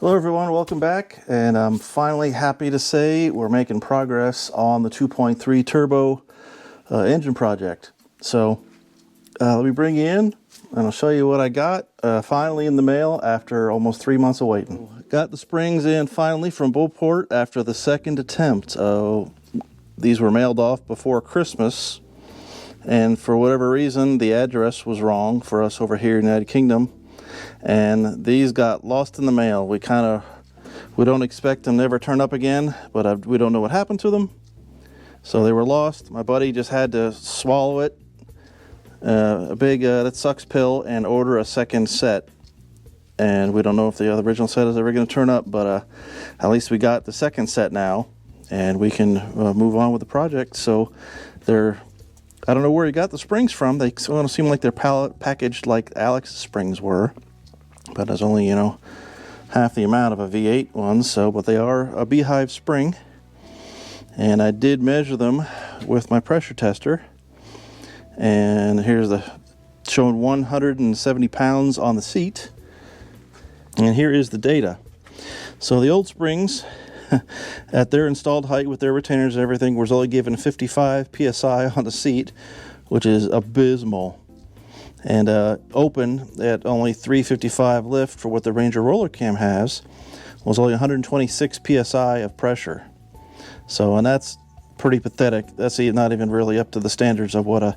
Hello everyone, welcome back, and I'm finally happy to say we're making progress on the 2.3 turbo engine project. So let me bring you in and I'll show you what I got finally in the mail after almost 3 months of waiting. Got the springs in finally from Beauport after the second attempt. These were mailed off before Christmas, and for whatever reason the address was wrong for us over here in the United Kingdom. And these got lost in the mail. We don't expect them to ever turn up again, but we don't know what happened to them. So they were lost. My buddy just had to swallow it, a big that sucks pill, and order a second set. And we don't know if the original set is ever going to turn up, but at least we got the second set now, and we can move on with the project. So I don't know where he got the springs from. They sort of seem like they're packaged like Alex's springs were, but there's only, half the amount of a V8 one. But they are a Beehive spring, and I did measure them with my pressure tester. And here's showing 170 pounds on the seat, and here is the data. So the old springs, at their installed height with their retainers and everything, was only given 55 psi on the seat, which is abysmal. And open at only 355 lift for what the Ranger roller cam has was only 126 psi of pressure. And that's pretty pathetic. That's not even really up to the standards of what a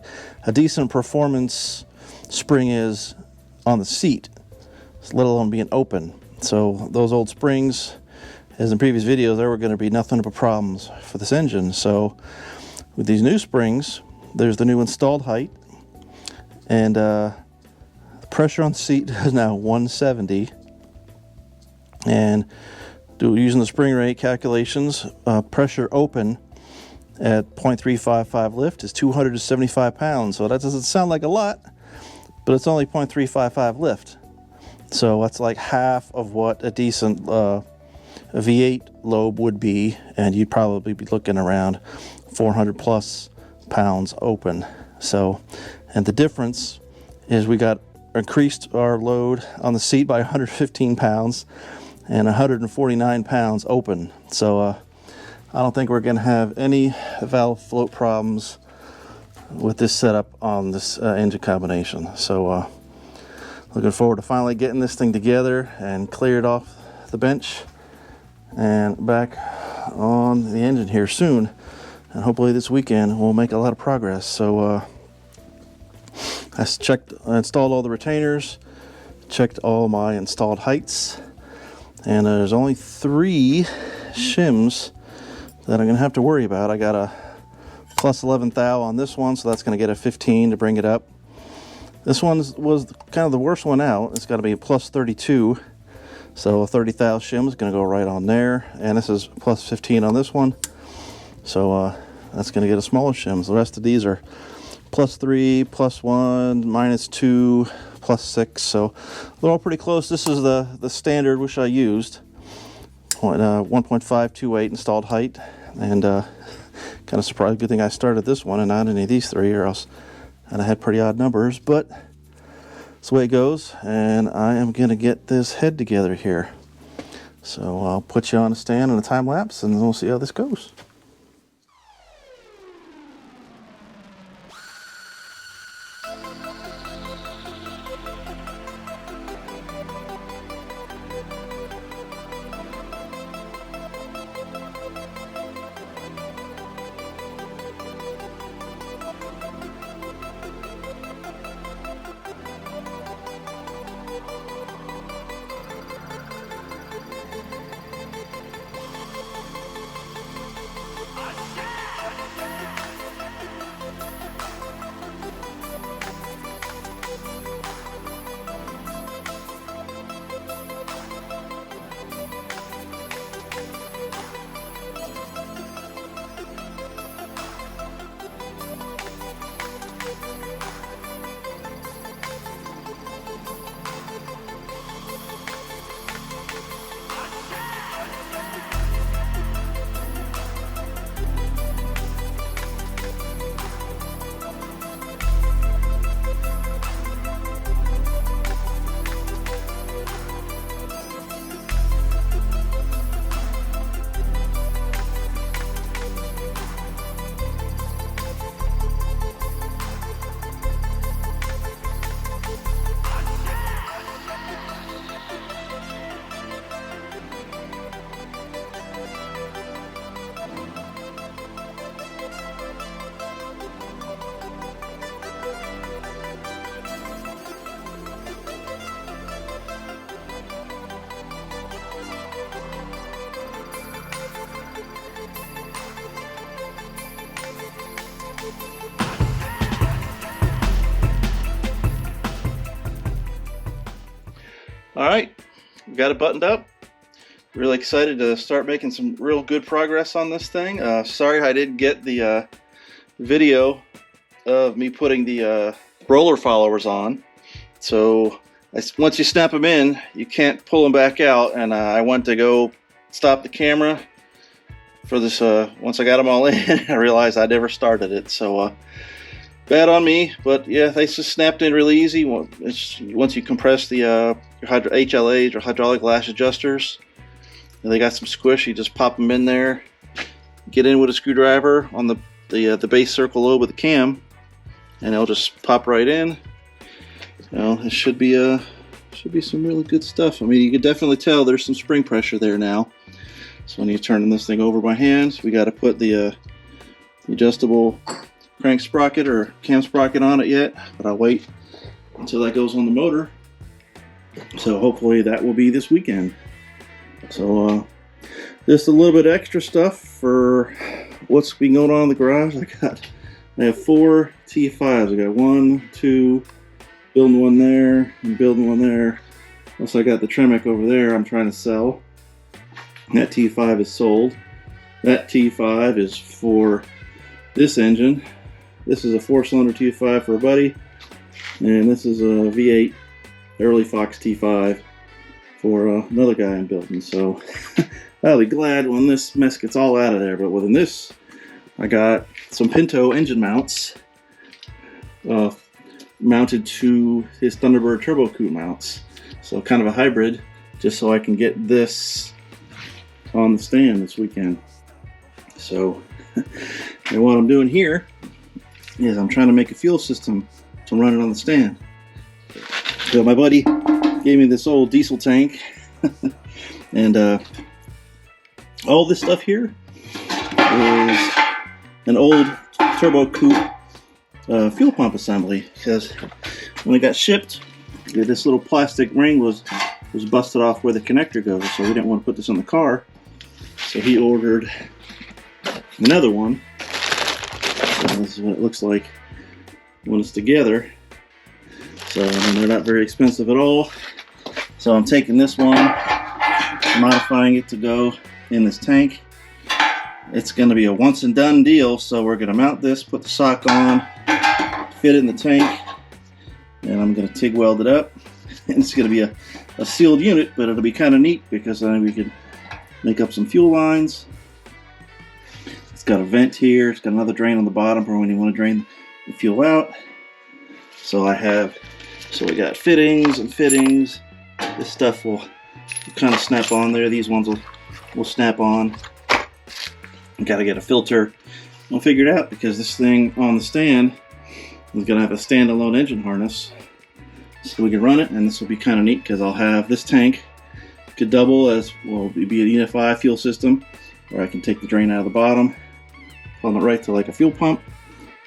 decent performance spring is on the seat, let alone being open. So those old springs, as in previous videos, there were going to be nothing but problems for this engine. So with these new springs, there's the new installed height, and the pressure on the seat is now 170. And using the spring rate calculations, pressure open at 0.355 lift is 275 pounds. So that doesn't sound like a lot, but it's only 0.355 lift. So that's like half of what a decent a V8 lobe would be, and you'd probably be looking around 400 plus pounds open. And the difference is we got increased our load on the seat by 115 pounds and 149 pounds open. I don't think we're going to have any valve float problems with this setup on this engine combination. Looking forward to finally getting this thing together and cleared off the bench and back on the engine here soon, and hopefully this weekend we'll make a lot of progress. I installed all the retainers, checked all my installed heights, and there's only 3 shims that I'm gonna have to worry about. I got a plus 11 thou on this one, so that's gonna get a 15 to bring it up. This one was kind of the worst one out. It's got to be a plus 32. So a 30 thou shim is going to go right on there. And this is plus 15 on this one. That's going to get a smaller shim. The rest of these are plus 3, plus 1, minus 2, plus 6. So they're all pretty close. This is the standard which I used. 1.528 installed height. And kind of surprised. Good thing I started this one and not any of these 3, or else I'd have had pretty odd numbers. But that's the way it goes, and I am going to get this head together here. So I'll put you on a stand in a time lapse, and we'll see how this goes. Alright, got it buttoned up. Really excited to start making some real good progress on this thing. Sorry I didn't get the video of me putting the roller followers on. So once you snap them in, you can't pull them back out, and I went to go stop the camera for this. Once I got them all in, I realized I never started it, so bad on me. But yeah, they just snapped in really easy. Once you compress the your HLAs or hydraulic lash adjusters, and they got some squish, you just pop them in there, get in with a screwdriver on the base circle lobe with the cam, and it'll just pop right in. You know, it should be some really good stuff. I mean, you can definitely tell there's some spring pressure there now. So when you're turning this thing over by hand, we got to put the adjustable crank sprocket or cam sprocket on it yet, but I'll wait until that goes on the motor. So hopefully that will be this weekend. So just a little bit extra stuff for what's been going on in the garage. I have 4 T5s. I got 1, 2. Building one there, and building one there. Also, I got the Tremec over there I'm trying to sell. That T5 is sold. That T5 is for this engine. This is a 4-cylinder T5 for a buddy. And this is a V8 early Fox T5 for another guy I'm building. So I'll be glad when this mess gets all out of there. But within this, I got some Pinto engine mounts. Mounted to his Thunderbird Turbo Coupe mounts, so kind of a hybrid, just so I can get this on the stand this weekend. So and what I'm doing here is I'm trying to make a fuel system to run it on the stand. So my buddy gave me this old diesel tank and all this stuff here is an old Turbo Coupe fuel pump assembly, because when it got shipped, this little plastic ring was busted off where the connector goes, so we didn't want to put this in the car. So he ordered another one. And this is what it looks like when it's together. So they're not very expensive at all. So I'm taking this one, modifying it to go in this tank. It's going to be a once and done deal, so we're going to mount this, put the sock on, fit it in the tank, and I'm going to TIG weld it up. And it's going to be a sealed unit, but it'll be kind of neat because then we can make up some fuel lines. It's got a vent here, it's got another drain on the bottom for when you want to drain the fuel out. So we got fittings and fittings. This stuff will kind of snap on there. These ones will snap on. Got to get a filter. I'll figure it out because this thing on the stand is going to have a standalone engine harness, so we can run it, and this will be kind of neat because I'll have this tank could double as well, be an EFI fuel system, or I can take the drain out of the bottom, plumb it right to like a fuel pump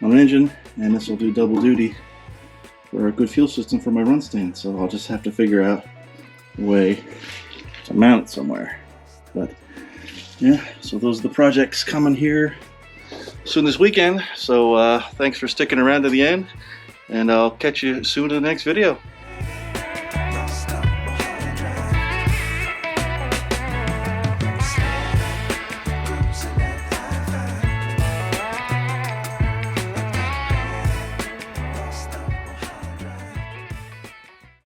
on an engine, and this will do double duty for a good fuel system for my run stand. So I'll just have to figure out a way to mount it somewhere. But yeah, so those are the projects coming here soon this weekend. So thanks for sticking around to the end, and I'll catch you soon in the next video.